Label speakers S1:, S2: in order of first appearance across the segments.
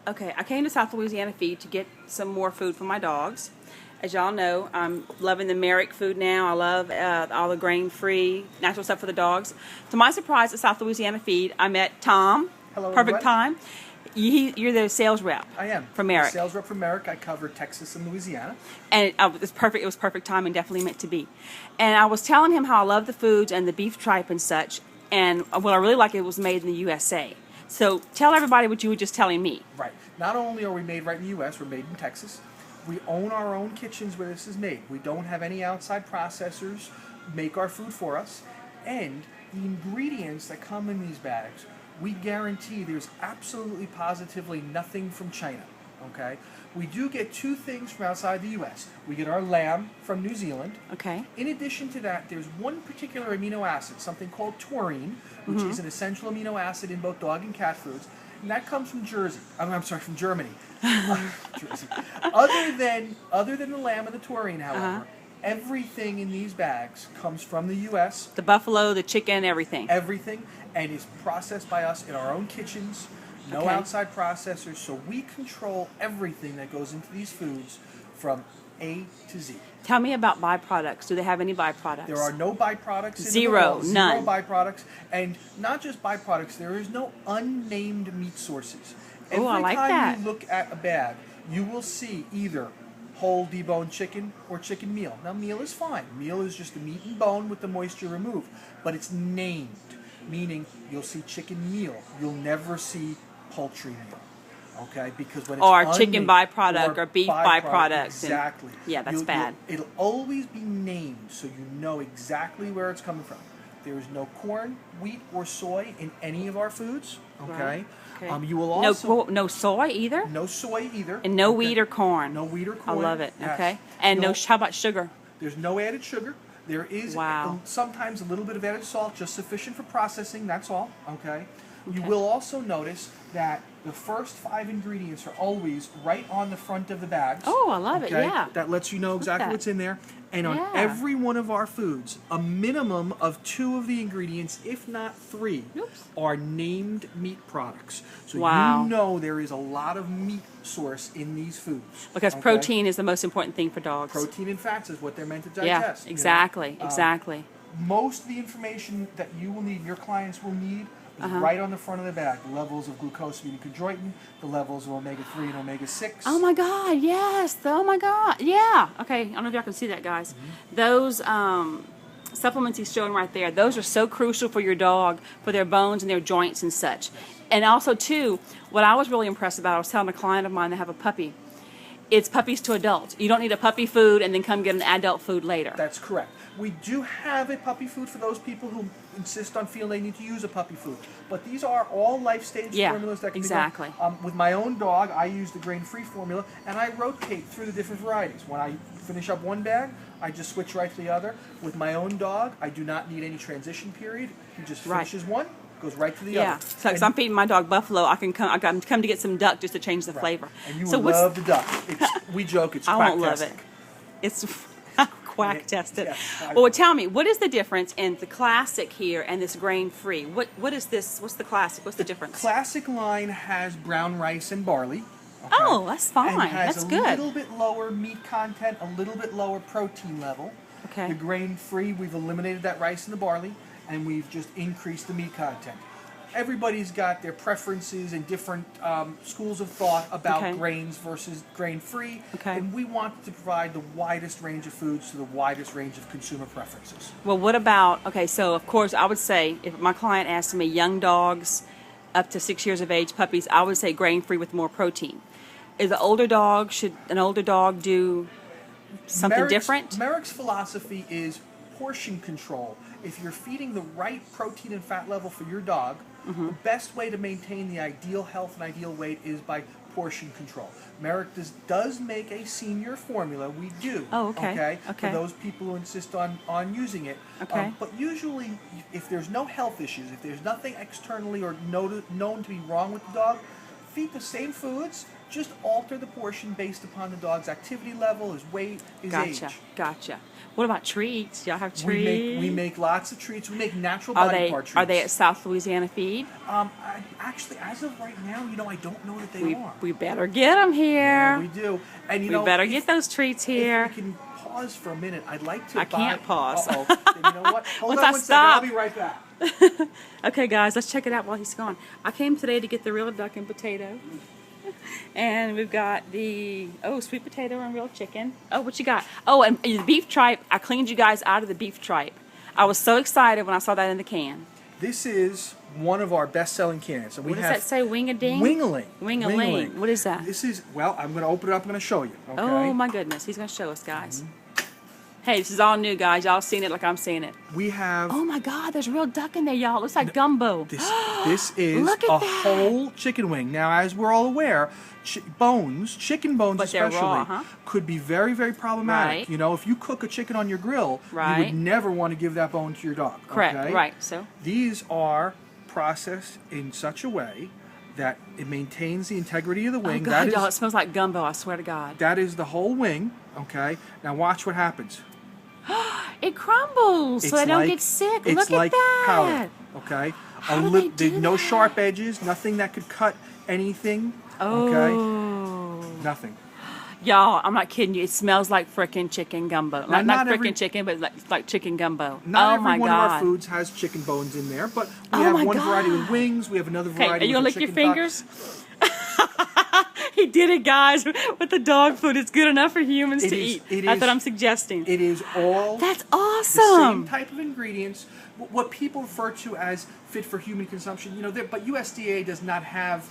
S1: Okay, I came to South Louisiana Feed to get some more food for my dogs. As y'all know, I'm loving the Merrick food now. I love all the grain-free, natural stuff for the dogs. To my surprise, at South Louisiana Feed, I met Tom.
S2: Hello,
S1: Perfect
S2: everybody.
S1: Time. You're the sales rep.
S2: I am.
S1: For Merrick.
S2: Sales rep for Merrick. I cover Texas and Louisiana.
S1: And it was perfect. It was perfect timing, definitely meant to be. And I was telling him how I love the foods and the beef tripe and such. And what I really like, it was made in the USA. So tell everybody what you were just telling me.
S2: Right. Not only are we made right in the U.S., we're made in Texas. We own our own kitchens where this is made. We don't have any outside processors make our food for us. And the ingredients that come in these bags, we guarantee there's absolutely positively nothing from China. Okay? We do get two things from outside the U.S. We get our lamb from New Zealand.
S1: Okay.
S2: In addition to that, there's one particular amino acid, something called taurine, which is an essential amino acid in both dog and cat foods, and that comes from from Germany. Jersey. Other than the lamb and the taurine, however, everything in these bags comes from the U.S.
S1: The buffalo, the chicken, everything.
S2: Everything, and is processed by us in our own kitchens. No outside processors, so we control everything that goes into these foods from A to Z.
S1: Tell me about byproducts. Do they have any byproducts?
S2: There are no byproducts.
S1: Zero, none.
S2: Zero byproducts, and not just byproducts. There is no unnamed meat sources.
S1: Oh, I like that.
S2: Every time you look at a bag, you will see either whole deboned chicken or chicken meal. Now, meal is fine. Meal is just the meat and bone with the moisture removed, but it's named, meaning you'll see chicken meal. You'll never see poultry meal. Okay, because when it's
S1: or chicken byproduct
S2: or
S1: or beef byproduct.
S2: Exactly.
S1: Yeah, that's bad.
S2: It'll always be named so you know exactly where it's coming from. There is no corn, wheat, or soy in any of our foods. Okay.
S1: Right. Okay.
S2: You will also
S1: no soy either.
S2: no soy either.
S1: And no wheat or corn.
S2: No wheat or corn.
S1: I love it.
S2: Yes.
S1: Okay. And no. How about sugar?
S2: There's no added sugar. There is sometimes a little bit of added salt, just sufficient for processing. That's all. Okay. You will also notice that the first 5 ingredients are always right on the front of the bags.
S1: Oh, I love it, yeah.
S2: That lets you know exactly what's in there. And on every one of our foods, a minimum of 2 of the ingredients, if not 3, are named meat products. So you know there is a lot of meat source in these foods.
S1: Because protein is the most important thing for dogs.
S2: Protein and fats is what they're meant to digest.
S1: Yeah, exactly, exactly.
S2: Most of the information that you will need, your clients will need, is right on the front of the bag. The levels of glucosamine and chondroitin, the levels of omega-3 and omega-6.
S1: Oh my God, yes. Oh my God, yeah. Okay, I don't know if y'all can see that, guys. Those supplements he's showing right there, those are so crucial for your dog, for their bones and their joints and such. And also, too, what I was really impressed about, I was telling a client of mine that have a puppy, it's puppies to adults. You don't need a puppy food and then come get an adult food later.
S2: That's correct. We do have a puppy food for those people who insist on feeling they need to use a puppy food. But these are all life stage formulas that can be done. With my own dog, I use the grain-free formula, and I rotate through the different varieties. When I finish up one bag, I just switch right to the other. With my own dog, I do not need any transition period. He just finishes one, goes right to the other.
S1: Yeah, so because I'm feeding my dog buffalo, I can come to get some duck just to change the flavor.
S2: And you will love the duck. We joke it's
S1: I won't love it. It's quack tested. Well, tell me, what is the difference in the classic here and this grain-free? What is this? What's the classic? What's the difference?
S2: Classic line has brown rice and barley. Okay?
S1: Oh, that's fine.
S2: And has
S1: that's
S2: a
S1: good.
S2: little bit lower meat content, a little bit lower protein level.
S1: Okay.
S2: The grain-free, we've eliminated that rice and the barley, and we've just increased the meat content. Everybody's got their preferences and different schools of thought about grains versus grain-free, and we want to provide the widest range of foods to the widest range of consumer preferences.
S1: Well, what about, so of course I would say, if my client asked me young dogs up to 6 years of age, puppies, I would say grain-free with more protein. Should an older dog do something different?
S2: Merrick's philosophy is portion control. If you're feeding the right protein and fat level for your dog, the best way to maintain the ideal health and ideal weight is by portion control. Merrick does make a senior formula. We do.
S1: Oh, okay.
S2: For those people who insist on using it. But usually, if there's no health issues, if there's nothing externally or known to be wrong with the dog, feed the same foods just alter the portion based upon the dog's activity level, his weight, his age.
S1: Gotcha. What about treats? Y'all have treats?
S2: We make lots of treats. We make natural body part treats.
S1: Are they at South Louisiana Feed?
S2: Actually, as of right now, I don't know that they are.
S1: We better get them here.
S2: Yeah, we do. And
S1: we better get those treats here.
S2: If we can pause for a minute, I'd like to.
S1: I can't pause.
S2: Uh-oh. You know what? Hold on one second. I'll be right back.
S1: Okay, guys, let's check it out while he's gone. I came today to get the real duck and potato. And we've got the, sweet potato and real chicken. Oh, what you got? Oh, and the beef tripe. I cleaned you guys out of the beef tripe. I was so excited when I saw that in the can.
S2: This is one of our best-selling cans. And
S1: what does that say? Wing-a-ding?
S2: Wing-a-ling.
S1: Wing-a-ling. What is that?
S2: This is, well, I'm going to open it up. I'm going to show you. Okay?
S1: Oh, my goodness. He's going to show us, guys. Hey, this is all new, guys. Y'all seen it like I'm seeing it.
S2: We have...
S1: Oh, my God. There's real duck in there, y'all. It looks like gumbo.
S2: This is a whole chicken wing. Now, as we're all aware, chicken bones especially,
S1: raw,
S2: could be very, very problematic.
S1: Right.
S2: If you cook a chicken on your grill, you would never want to give that bone to your dog.
S1: Correct.
S2: Okay?
S1: Right. So
S2: these are processed in such a way that it maintains the integrity of the wing.
S1: Oh, God, y'all, it smells like gumbo, I swear to God.
S2: That is the whole wing, okay? Now watch what happens.
S1: It crumbles so they don't get sick.
S2: It's
S1: Look
S2: like
S1: at that.
S2: powder, okay?
S1: How do they do
S2: no
S1: that?
S2: sharp edges, nothing that could cut anything, okay? Nothing.
S1: Y'all, I'm not kidding you. It smells like frickin' chicken gumbo. Not frickin' chicken, but like chicken gumbo.
S2: Not
S1: oh my
S2: every one
S1: God.
S2: of our foods has chicken bones in there, but we have one variety with wings. We have another variety
S1: are you
S2: with
S1: gonna lick your
S2: chicken
S1: fingers? He did it, guys, with the dog food. It's good enough for humans to eat. That's what I'm suggesting.
S2: It is all
S1: That's awesome.
S2: the same type of ingredients, what people refer to as fit for human consumption. But USDA does not have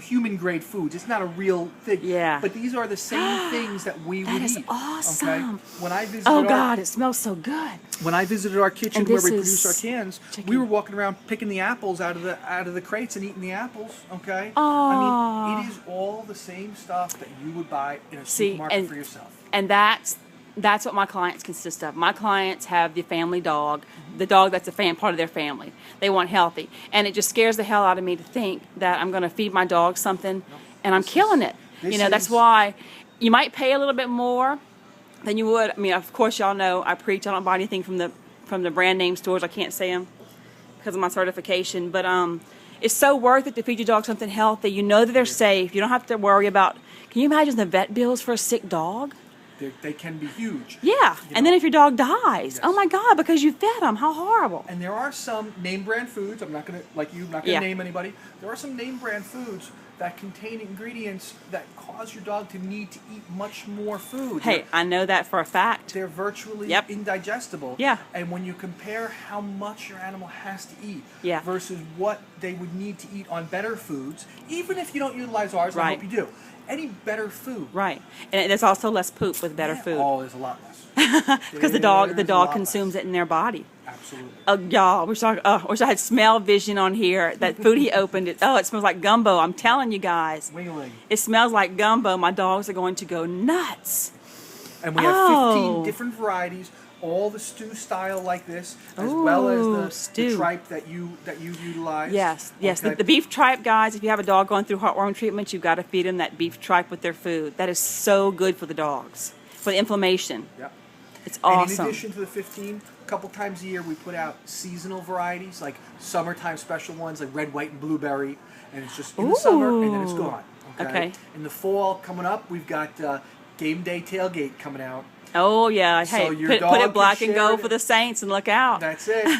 S2: human grade foods. It's not a real thing.
S1: Yeah.
S2: But these are the same things that we would eat.
S1: That is awesome.
S2: Okay? When I visited
S1: God, it smells so good.
S2: When I visited our kitchen where we produce our cans,
S1: chicken.
S2: we were walking around picking the apples out of the crates and eating the apples. Okay.
S1: Aww.
S2: I mean, it is all the same stuff that you would buy in a supermarket for yourself.
S1: And that's what my clients consist of. My clients have the family dog, the dog that's a part of their family. They want healthy. And it just scares the hell out of me to think that I'm going to feed my dog something and I'm killing it. That's why you might pay a little bit more than you would. I mean, of course, y'all know I preach. I don't buy anything from the brand name stores. I can't say them because of my certification. But it's so worth it to feed your dog something healthy. You know that they're safe. You don't have to worry about, can you imagine the vet bills for a sick dog?
S2: They can be huge.
S1: Yeah, and then if your dog dies, oh my God, because you fed them, how horrible.
S2: And there are some name brand foods, I'm not going to name anybody. There are some name brand foods that contain ingredients that cause your dog to need to eat much more food.
S1: Hey, I know that for a fact.
S2: They're virtually indigestible.
S1: Yeah.
S2: And when you compare how much your animal has to eat versus what they would need to eat on better foods, even if you don't utilize ours, I hope you do. Any better food. Right. And there's also less poop with better food. Oh, there's a lot less.
S1: Because the dog consumes it in their body.
S2: Absolutely.
S1: Y'all, wish I had smell vision on here. That food he opened, it smells like gumbo. I'm telling you guys.
S2: Wing-a-ling.
S1: It smells like gumbo. My dogs are going to go nuts.
S2: And we have 15 different varieties, all the stew style like this, as well as the tripe that you utilize. Yes.
S1: Okay. The beef tripe, guys, if you have a dog going through heartworm treatment, you've got to feed them that beef tripe with their food. That is so good for the dogs, for the inflammation. Yep. It's awesome.
S2: And in addition to the 15, a couple times a year we put out seasonal varieties, like summertime special ones, like red, white, and blueberry, and it's just in the summer, and then it's gone. Okay. In the fall coming up, we've got Game Day Tailgate coming out.
S1: Oh, yeah. Hey,
S2: so
S1: put it black and go for the Saints and look out.
S2: That's it.